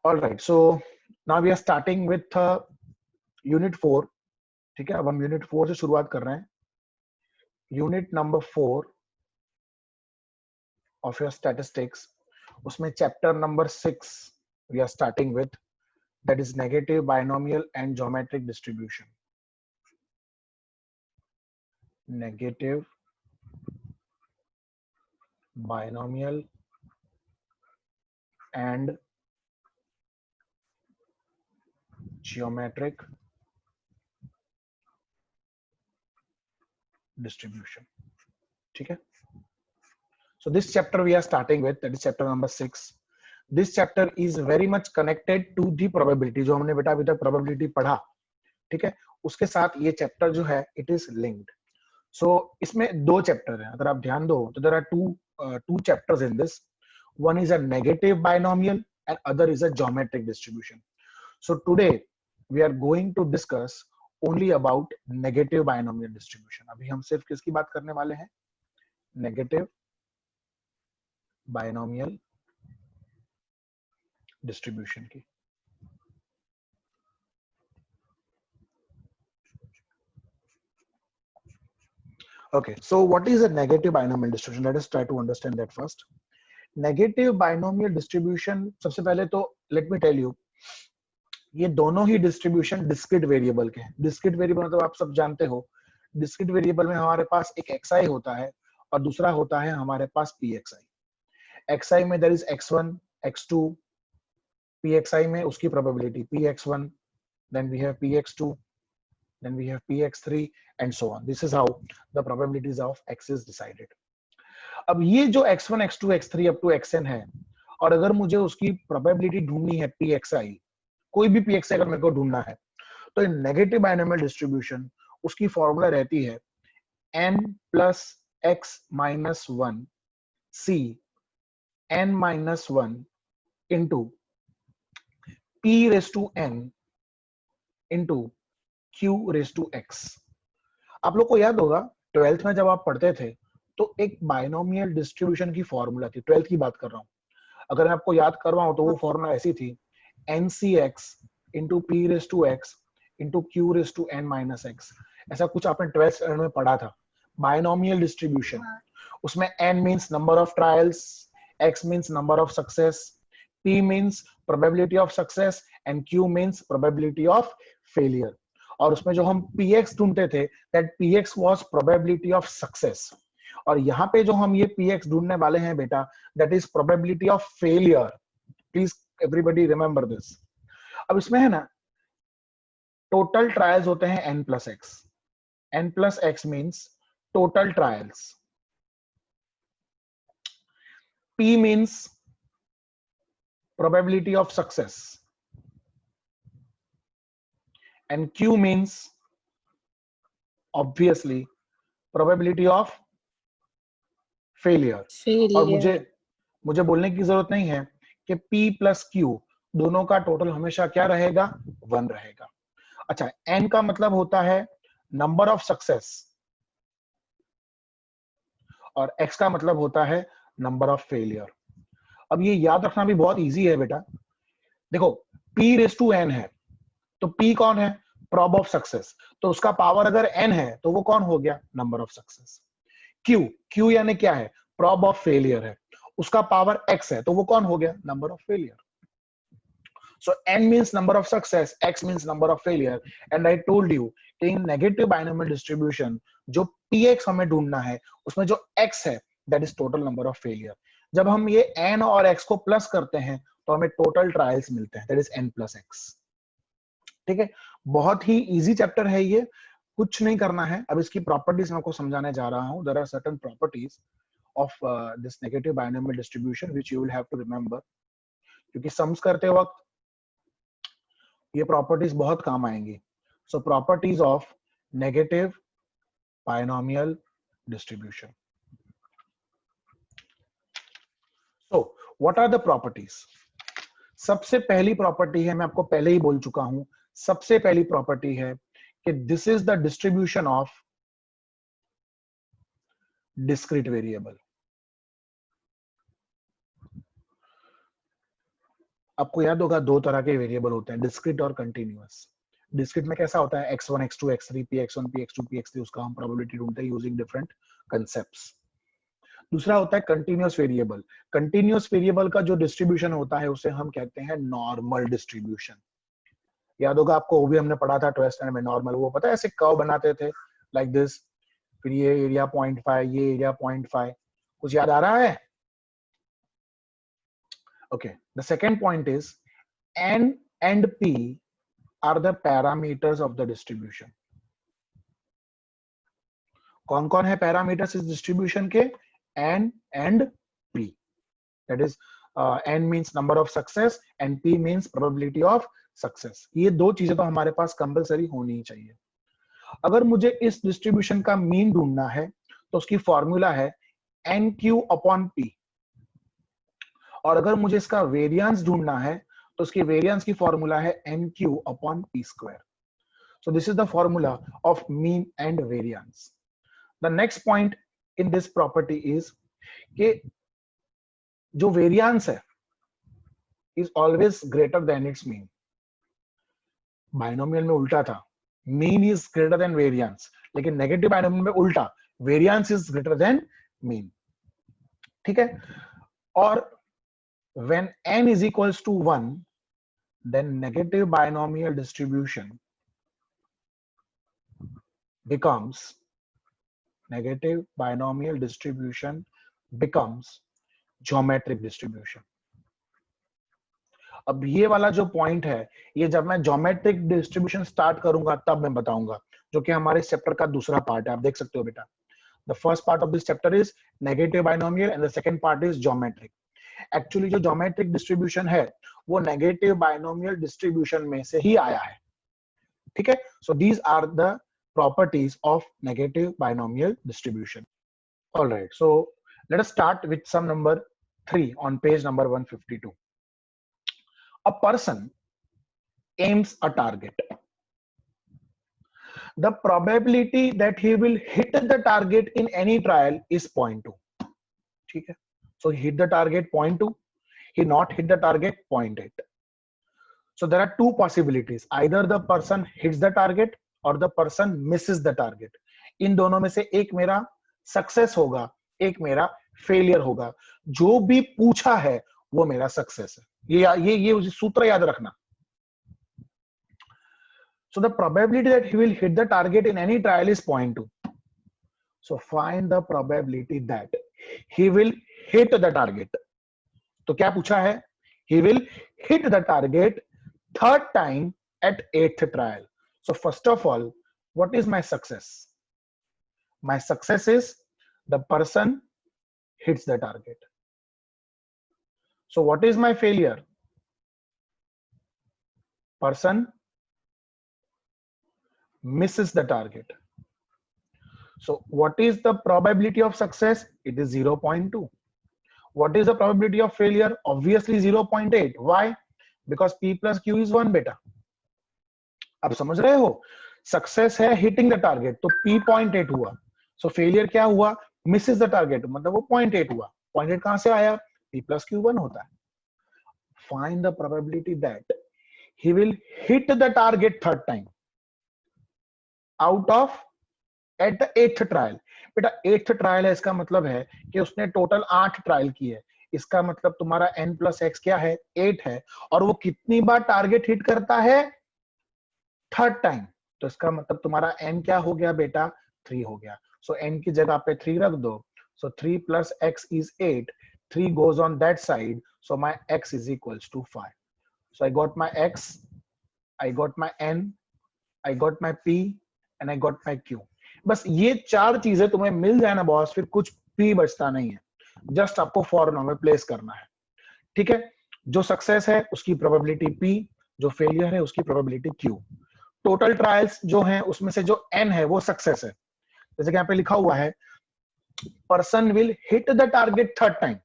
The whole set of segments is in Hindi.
All right, so now we are starting with unit 4. ठीक है, अब हम यूनिट 4 से शुरुआत कर रहे हैं. Unit number 4 of your statistics, उसमें chapter number 6 we are starting with, that is negative binomial and geometric distribution. Negative binomial and geometric distribution. ठीक है, so this chapter we are starting with, that is chapter number 6. This chapter is very much connected to the probability. जो हमने बेटा अभी तक probability पढ़ा, ठीक है, उसके साथ ये chapter जो है it is linked. So इसमें दो chapter हैं, अगर आप ध्यान दो तो there are two chapters in this. One is a negative binomial and other is a geometric distribution. So today we are going to discuss only about negative binomial distribution. अभी हम सिर्फ किसकी बात करने वाले हैं? Negative binomial distribution की. Okay, so what is a negative binomial distribution? Let us try to understand that first. Negative binomial distribution, सबसे पहले तो let me tell you, ये दोनों ही डिस्ट्रीब्यूशन डिस्क्रीट वेरिएबल के हैं. डिस्क्रीट वेरिएबल मतलब आप सब जानते हो, डिस्क्रीट वेरिएबल में हमारे पास एक xi होता है और दूसरा होता है हमारे पास pxi. xi में there is x1 x2, pxi में उसकी probability px1, then we have px2, then we have px3 and so on. This is how the probabilities of x is decided. अब ये जो x1 x2 x3 up to xn है, और अगर मुझे उसकी प्रोबेबिलिटी ढूंढनी है pxi, कोई भी pxi अगर मेरे को ढूंढना है, तो इन नेगेटिव बायनोमियल डिस्ट्रीब्यूशन उसकी फॉर्मूला रहती है n plus x minus 1 c n minus 1 into p raised to n into q raised to x. आप लोग को याद होगा 12th में जब आप पढ़ते थे तो एक बायनोमियल डिस्ट्रीब्यूशन की फॉर्मूला थी. 12th की बात कर रहा हूं, अगर मैं आपको याद करवाऊं तो वो फॉर्मूला ऐसी थी, ncx into p raised to x into q raised to n minus x. ऐसा कुछ आपने 12th स्टैंडर्ड में पढ़ा था. बायनोमियल डिस्ट्रीब्यूशन, उसमें n means number of trials, x means number of success, p means probability of success and q means probability of failure. और उसमें जो हम px ढूंढते थे, that px was probability of success. और यहाँ पे जो हम ये px ढूंढने वाले हैं बेटा, that is probability of failure. Please everybody remember this. अब इसमें है ना, टोटल ट्रायल्स होते हैं n plus x. n plus x means total trials. p means probability of success and q means obviously probability of failure. और मुझे बोलने की जरूरत नहीं है कि p plus q दोनों का टोटल हमेशा क्या रहेगा? 1 रहेगा. अच्छा, n का मतलब होता है नंबर ऑफ सक्सेस और x का मतलब होता है नंबर ऑफ फेलियर. अब ये याद रखना भी बहुत इजी है बेटा. देखो p रेज टू n है, तो p कौन है? प्रॉब ऑफ सक्सेस, तो उसका पावर अगर n है तो वो कौन हो गया? Number of success. q यानी क्या है? प्रॉब ऑफ फेलियर है, उसका पावर x है, तो वो कौन हो गया? Number of failure. So n means number of success, x means number of failure, and I told you कि in negative binomial distribution जो px हमें ढूंढना है, उसमें जो x है that is total number of failure. जब हम ये n और x को प्लस करते हैं तो हमें टोटल ट्रायल्स मिलते हैं, that is n plus x. ठीक है, बहुत ही इजी चैप्टर है ये, कुछ नहीं करना है. अब इसकी प्रॉपर्टीज मैं आपको समझाने जा रहा हूं. There are certain properties of this negative binomial distribution which you will have to remember, क्योंकि सम्स करते वक्त ये प्रॉपर्टीज बहुत काम आएंगी. So properties of negative binomial distribution. So what are the properties? सबसे पहली प्रॉपर्टी है, मैं आपको पहले ही बोल चुका हूं, सबसे पहली प्रॉपर्टी है कि this is the distribution of discrete variable. आपको याद होगा दो तरह के वेरिएबल होते हैं, डिस्क्रीट और कंटिन्यूअस। डिस्क्रीट में कैसा होता है x1 x2 x3 px1 px2 px3, उसका हम प्रोबेबिलिटी ढूंढते हैं यूजिंग डिफरेंट कंसेप्ट्स। दूसरा होता है कंटिन्यूअस वेरिएबल। कंटिन्यूअस वेरिएबल का जो डिस्ट्रीब्यूशन होता है उसे हम कहते हैं नॉर्मल डिस्ट्रीब्यूशन। याद होगा आपको, वो भी हमने पढ़ा था 12th स्टैंडर्ड में। नॉर्मल वो पता है ऐसे कर्व बनाते थे लाइक दिस, फिर ये एरिया 0.5, ये एरिया 0.5, कुछ याद आ रहा है? Okay, the second point is n and p are the parameters of the distribution. कौन कौन है पैरामीटर्स इस डिस्ट्रीब्यूशन के? n and p. That is n means number of success and p means probability of success. ये दो चीजें तो हमारे पास कंपलसरी होनी ही चाहिए। अगर मुझे इस डिस्ट्रीब्यूशन का मीन ढूंढना है तो उसकी फॉर्मूला है nq अपॉन p, और अगर मुझे इसका वेरिएंस ढूंढना है तो उसकी वेरिएंस की फॉर्मूला है nq upon p square. So this is the formula of mean and variance. The next point in this property is कि जो variance है is always greater than its mean. Binomial में उल्टा था, mean is greater than variance, लेकिन नेगेटिव बाइनोमियल में उल्टा, variance is greater than mean. ठीक है? और when n is equals to 1, then negative binomial distribution becomes geometric distribution. अब ये वाला जो पॉइंट है, ये जब मैं ज्योमेट्रिक डिस्ट्रीब्यूशन स्टार्ट करूंगा तब मैं बताऊंगा, जो कि हमारे चैप्टर का दूसरा पार्ट है। आप देख सकते हो बेटा, the first part of this chapter is negative binomial and the second part is geometric. Actually जो ज्योमेट्रिक डिस्ट्रीब्यूशन है वो नेगेटिव बाइनोमियल डिस्ट्रीब्यूशन में से ही आया है। ठीक है? So these are the properties of negative binomial distribution. All right, so let us start with sum number 3 on page number 152. A person aims a target. The probability that he will hit the target in any trial is 0.2. ठीक है? So he hit the target 0.2, he not hit the target 0.8. So there are two possibilities, either the person hits the target और the person misses the target. इन दोनों में से एक मेरा सक्सेस होगा, एक मेरा फेलियर होगा। जो भी पूछा है वो मेरा सक्सेस है। ये सूत्र याद रखना। So the probability that he will hit the target in any trial is 0.2. So find the probability that he will hit the target. तो क्या पूछा है? He will hit the target third time at 8th trial. So first of all, what is my success? My success is the person hits the target. So what is my failure? Person misses the target. So what is the probability of success? It is 0.2. What is the probability of failure? Obviously 0.8. Why? Because p plus q is 1 beta. आप समझ रहे हो? सक्सेस है हिटिंग द टारगेट, तो p 0.8 हुआ। सो फेलियर क्या हुआ? मिसेस द टारगेट, मतलब वो 0.8 हुआ। 0.8 कहां से आया? p plus q1 होता है। Find the probability that he will hit the target third time out of at the 8th trial. बेटा 8th ट्रायल है, इसका मतलब है कि उसने टोटल 8 ट्रायल की है। इसका मतलब तुम्हारा n plus x क्या है? 8 है। और वो कितनी बार टारगेट हिट करता है? Third time. तो इसका मतलब तुम्हारा n क्या हो गया बेटा? 3 हो गया। सो n की जगह पे 3 रख दो। सो 3 plus x is 8. 3 goes on that side. So my x is equals to 5. So I got my x, I got my n, I got my p and I got my q. बस ये चार चीजें तुम्हें मिल जाए ना बॉस, फिर कुछ भी बचता नहीं है। जस्ट आपको फॉर्मूला में प्लेस करना है। ठीक है? जो सक्सेस है उसकी प्रोबेबिलिटी p, जो फेलियर है उसकी प्रोबेबिलिटी q। टोटल ट्रायल्स जो हैं उसमें से जो n है वो सक्सेस है। जैसे कि यहाँ पे लिखा हुआ है person will hit the target third time.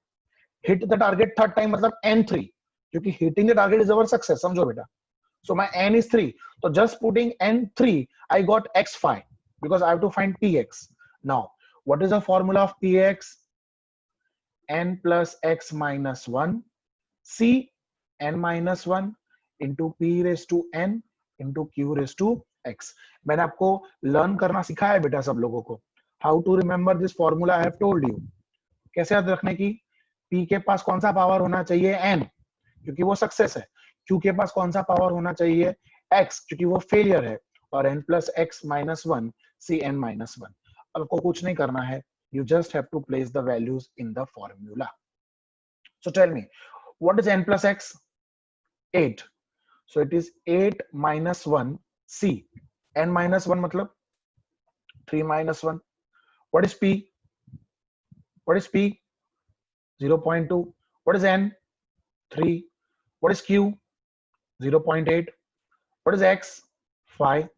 Hit the target third time मतलब n3, क्योंकि hitting the target is our success. समझो बेटा। सो माय n is 3, तो just putting n3 I got x5 because I have to find px. Now what is the formula of px? n plus x minus 1 c n minus 1 into p raised to n into q raised to x. मैंने आपको लर्न करना सिखाया है बेटा सब लोगों को. How to remember this formula I have told you. कैसे याद रखने की? p के पास कौन सा पावर होना चाहिए? n, क्योंकि वो सक्सेस है. q के पास कौन सा पावर होना चाहिए? x, क्योंकि वो फेलियर है. और n plus x minus 1 cn minus 1. अब आपको कुछ नहीं करना है. You just have to place the values in the formula. So tell me, what is n plus x? 8. So it is 8 minus 1 c. n minus 1 matlab 3 minus 1. What is p? What is p? 0.2. What is n? 3. What is q? 0.8. What is x? 5.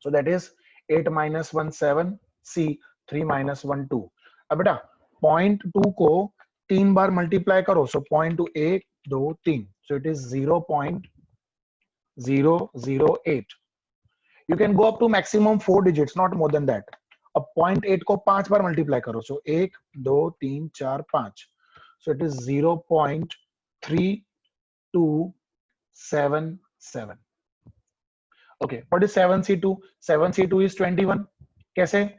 So that is 8 minus 1 7 c 3 minus 1 2. अब बेटा 0.2 को 3 बार मल्टीप्लाई करो. So 0.2 1 2 3. So it is 0.008. You can go up to maximum 4 digits, not more than that. अब 0.8 को 5 बार मल्टीप्लाई करो. So 1 2 3 4 5. So it is 0.3277. Okay, what is 7c2? 7c2 is 21. कैसे?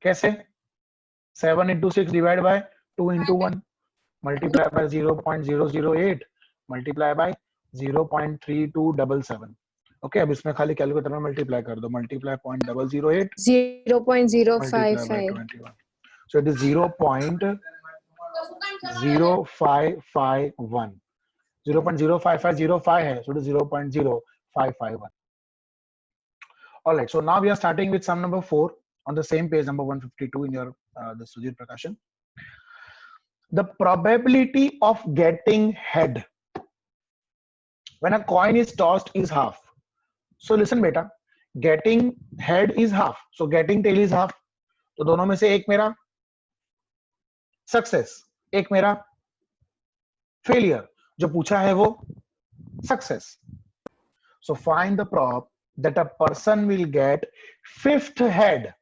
कैसे? 7 into 6 divided by 2 into 1 multiply by 0.008 multiply by 0.3277. Okay, अब इसमें खाली कैलकुलेटर में मल्टीप्लाई कर दो. Multiply 0.008 multiply by 0.055. 21. So it is 0.05551. 0.05505 है. So it is 0.0551. All right, so now we are starting with sum number 4 on the same page, number 152 in your the Sujit Prakashan. The probability of getting head when a coin is tossed is half. So listen beta, getting head is half, so getting tail is half. तो दोनों में से एक मेरा सक्सेस, एक मेरा फेलियर. जो पूछा है वो success. So find the prop that a person will get 5th head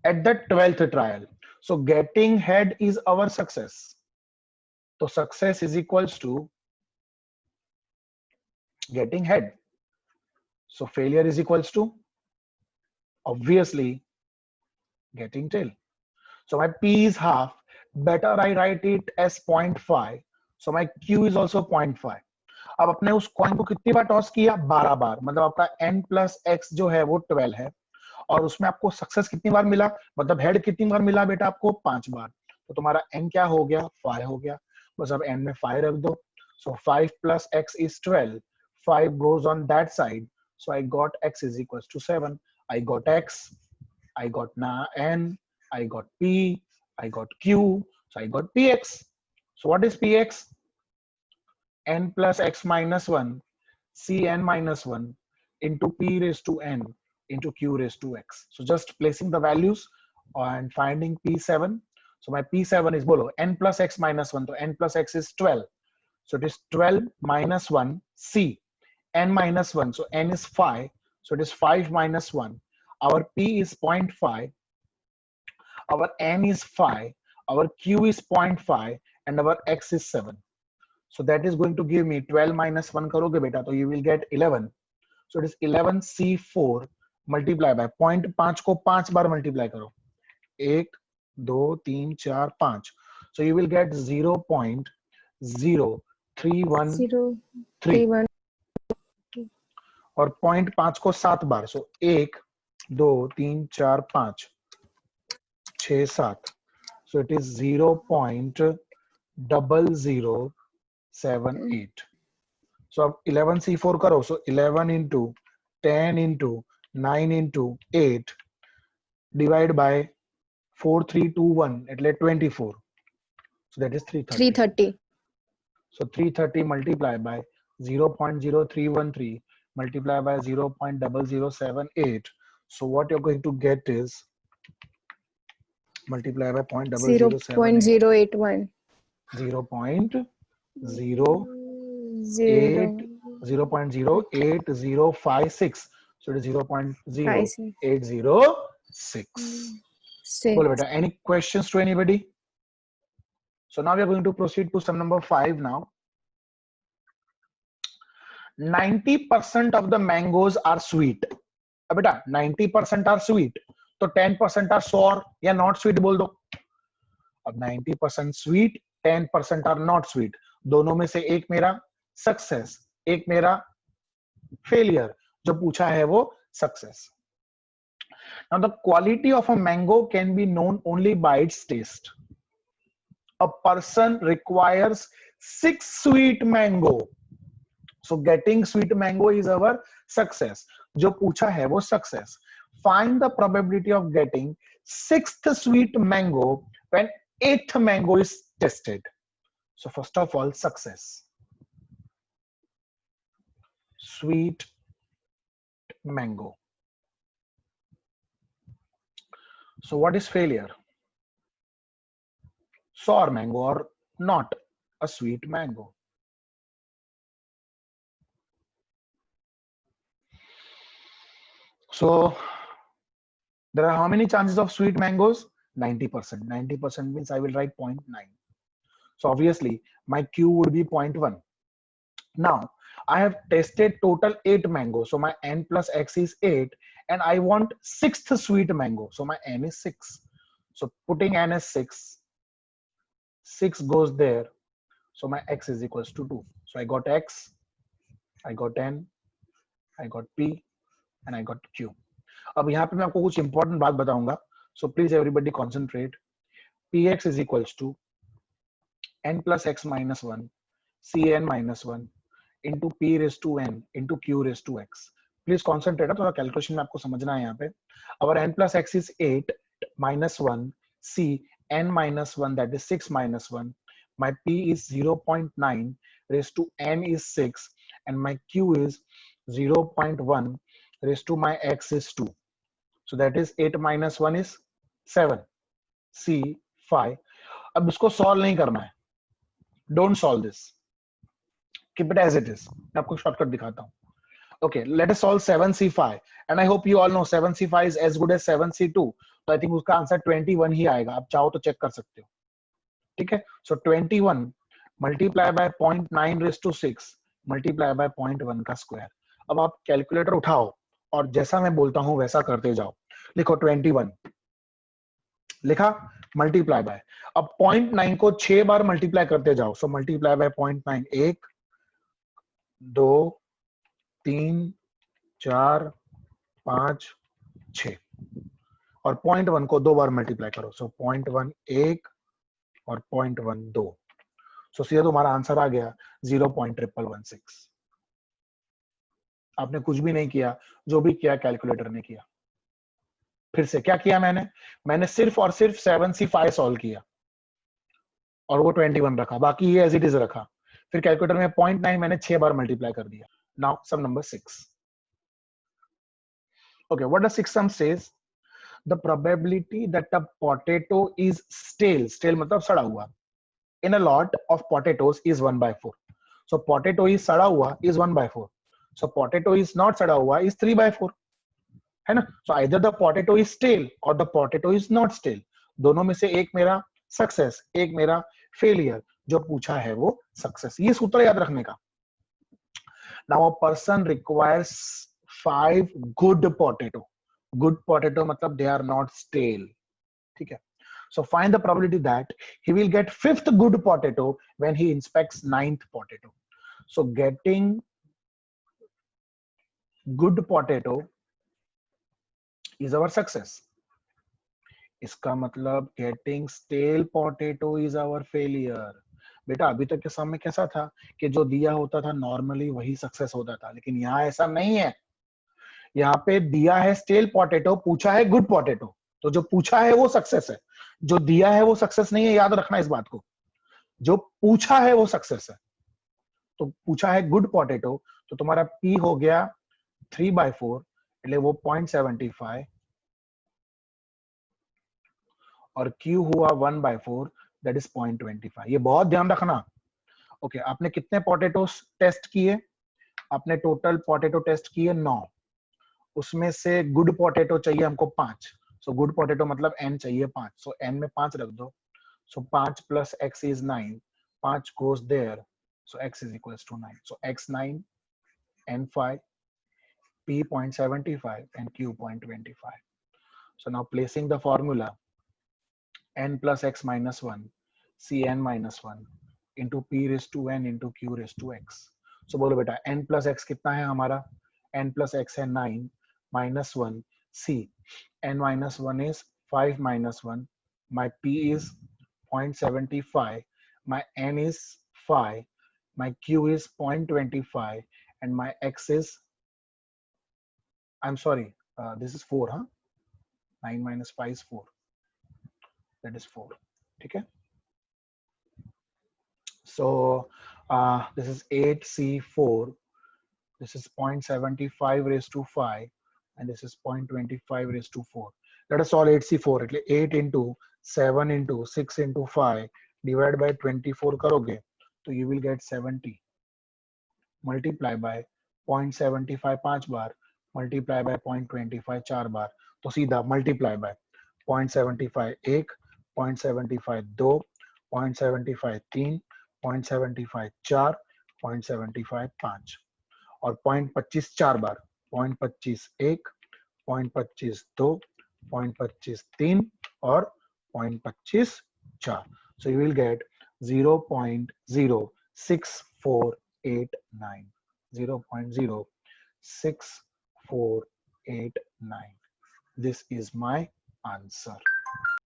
at the 12th trial. So getting head is our success. So success is equals to getting head. So failure is equals to obviously getting tail. So my P is half. Better I write it as 0.5. So my Q is also 0.5. अब अपने उस कॉइन को कितनी बार टॉस किया? 12 बार. मतलब आपका n plus x जो है वो 12 है. और उसमें आपको सक्सेस कितनी बार मिला? मतलब हेड कितनी बार मिला बेटा आपको? 5 बार. तो तुम्हारा n क्या हो गया? 5 हो गया. बस अब n में 5 रख दो. So 5 plus x is 12. 5 goes on that side. So I got x is equals to 7. I got x. I got n. I got p. I got q. So I got px. So what is px? N plus x minus 1 cn minus 1 into p raised to n into q raised to x. So just placing the values and finding p7. So my p7 is below n plus x minus 1. So n plus x is 12. So it is 12 minus 1 c n minus 1. So n is 5. So it is 5 minus 1. Our p is 0.5. Our n is 5. Our q is 0.5 and our x is 7. So that is going to give me 12 minus 1 karoge beta. So you will get 11. So it is 11c4 multiply by 0.5 को 5 बार multiply करो. 1 2 3 4 5. So you will get 0.0313 और 0.5 को 7 बार. So 1 2 3 4 5 6 7. So it is 0.0078. So अब 11c4 करो. So 11 into 10 into 9 into 8 divide by 4321 એટલે 24. So that is 330. So 330 multiply by 0.0313 multiply by 0.0078. So what you're going to get is multiply by 0.0078. 0.08056. So it is 0.0806. Well, beta, any questions to anybody? So now we are going to proceed to sum number 5 now. 90% of the mangoes are sweet. अब बेटा 90% are sweet, तो 10% are sour या not sweet बोल दो. अब 90% sweet, 10% are not sweet. दोनों में से एक मेरा सक्सेस, एक मेरा फेलियर. जो पूछा है वो success. Now the quality of a mango can be known only by its taste. A person requires 6 sweet mango. So getting sweet mango is our success. जो पूछा है वो success. Find the probability of getting 6th sweet mango when 8th mango is tested. So first of all, success. Sweet mango. So what is failure? Sour mango or not a sweet mango. So there are how many chances of sweet mangoes? 90%. 90% means I will write 0.9. So obviously my Q would be 0.1. Now I have tested total 8 mangoes. So my n plus x is 8 and I want 6th sweet mango. So my n is 6. So putting n as 6, 6 goes there. So my x is equals to 2. So I got x, I got n, I got p and I got q. अब यहाँ पे मैं आपको कुछ इंपॉर्टेंट बात बताऊंगा. So please everybody concentrate. Px is equals to n plus x minus 1 cn minus 1 into p raised to n into q raised to x. Please concentrate. थोड़ा कैलकुलेशन में आपको समझना है यहाँ पे. Our n plus x is 8 minus 1 c n minus 1 that is 6 minus 1. My p is 0.9 raised to n is 6 and my q is 0.1 raised to my x is 2. So that is 8 minus 1 is 7. C 5. अब इसको सॉल्व नहीं करना है. Don't solve this. Keep it as it is. मैं आपको शॉर्टकट दिखाता हूँ. Okay, let us solve 7c5 and I hope you all know 7c5 is as good as 7c2. तो I think उसका आंसर 21 ही आएगा. आप चाहो तो चेक कर सकते हो. ठीक है. So 21 multiply by 0.9 raised to 6 multiply by 0.1 का स्क्वायर. अब आप कैलकुलेटर उठाओ और जैसा मैं बोलता हूं वैसा करते जाओ. लिखो 21 लिखा मल्टीप्लाई बाय. अब 0.9 को 6 बार मल्टीप्लाई करते जाओ. सो मल्टीप्लाई बाय 0.9 1 2 3 4 5 6 और 0.1 को 2 बार मल्टीप्लाई करो. सो 0.1 1 और 0.1 2. सो सीधा तुम्हारा आंसर आ गया 0.1116. आपने कुछ भी नहीं किया. जो भी किया कैलकुलेटर ने किया. फिर से क्या किया मैंने सिर्फ और सिर्फ 7c5 सॉल्व किया और वो 21 रखा. बाकी ये एज इट इज रखा. फिर कैलकुलेटर में 0.9 मैंने 6 बार मल्टीप्लाई कर दिया. Now sum number 6. Okay, what does 6 sum says? The probability that a potato is stale. Stale मतलब सड़ा हुआ. In a lot of potatoes is 1/4. So potato is सड़ा हुआ is 1/4. So potato is not सड़ा हुआ इज 3/4. है ना. So either the potato is stale और the potato is not stale. दोनों में से एक मेरा सक्सेस, एक मेरा फेलियर. जो पूछा है वो सक्सेस. ये सूत्र याद रखने का. Now a person requires 5 good potato. Good potato मतलब दे आर नॉट स्टेल. ठीक है. So find the probability that he will get 5th good potato when he inspects 9th potato. So getting good potato is our success. इसका मतलब getting stale potato is our failure. बेटा अभी तक के समय कैसा था कि जो दिया होता था नॉर्मली वही सक्सेस होता था. लेकिन यहाँ ऐसा नहीं है. यहाँ पे दिया है स्टेल पोटैटो, पूछा है गुड पोटैटो. तो जो पूछा है वो सक्सेस है. जो दिया है वो सक्सेस नहीं है. याद रखना इस बात को. जो पूछा है वो सक्सेस है. तो पूछा है गुड पोटैटो तो तुम्हारा P हो गया 3/4 એટલે वो 0.75 और Q हुआ 1/4 दैट इज 0.25. ये बहुत ध्यान रखना. ओके, आपने कितने पोटैटोस टेस्ट किए? आपने टोटल पोटैटो टेस्ट किए 9. उसमें से गुड पोटैटो चाहिए हमको 5. सो गुड पोटैटो मतलब n चाहिए 5. सो n में 5 रख दो. So 5 plus x is 9. 5 goes there. So x is equals to 9. So x9, n5, p 0.75, and q 0.25. So now placing the formula, n plus x minus 1, cn minus 1 into p raised to n into q raised to x. So बोलो बेटा n plus x कितना है हमारा? n plus x है 9 minus 1 c. n minus 1 is 5 minus 1. My p is 0.75. My n is 5. My q is 0.25. And my x is, I'm sorry, this is 4, huh? 9 minus 5 is 4. That is 4. Okay. So this is 8c4. This is 0.75 raised to 5. And this is 0.25 raised to 4. Let us solve 8c4. 8 into 7 into 6 into 5 divided by 24 karoge. So you will get 70. Multiply by 0.75 5 bar, multiply by 0.25 4 बार. तो सीधा multiply by 0.75 1, 0.75 2, 0.75 3, 0.75 4, 0.75 5 और 0.25 4 बार, 0.25 1, 0.25 2, 0.25 3 और 0.25 4. So you will get 0.06489. 0.06489. This is my answer.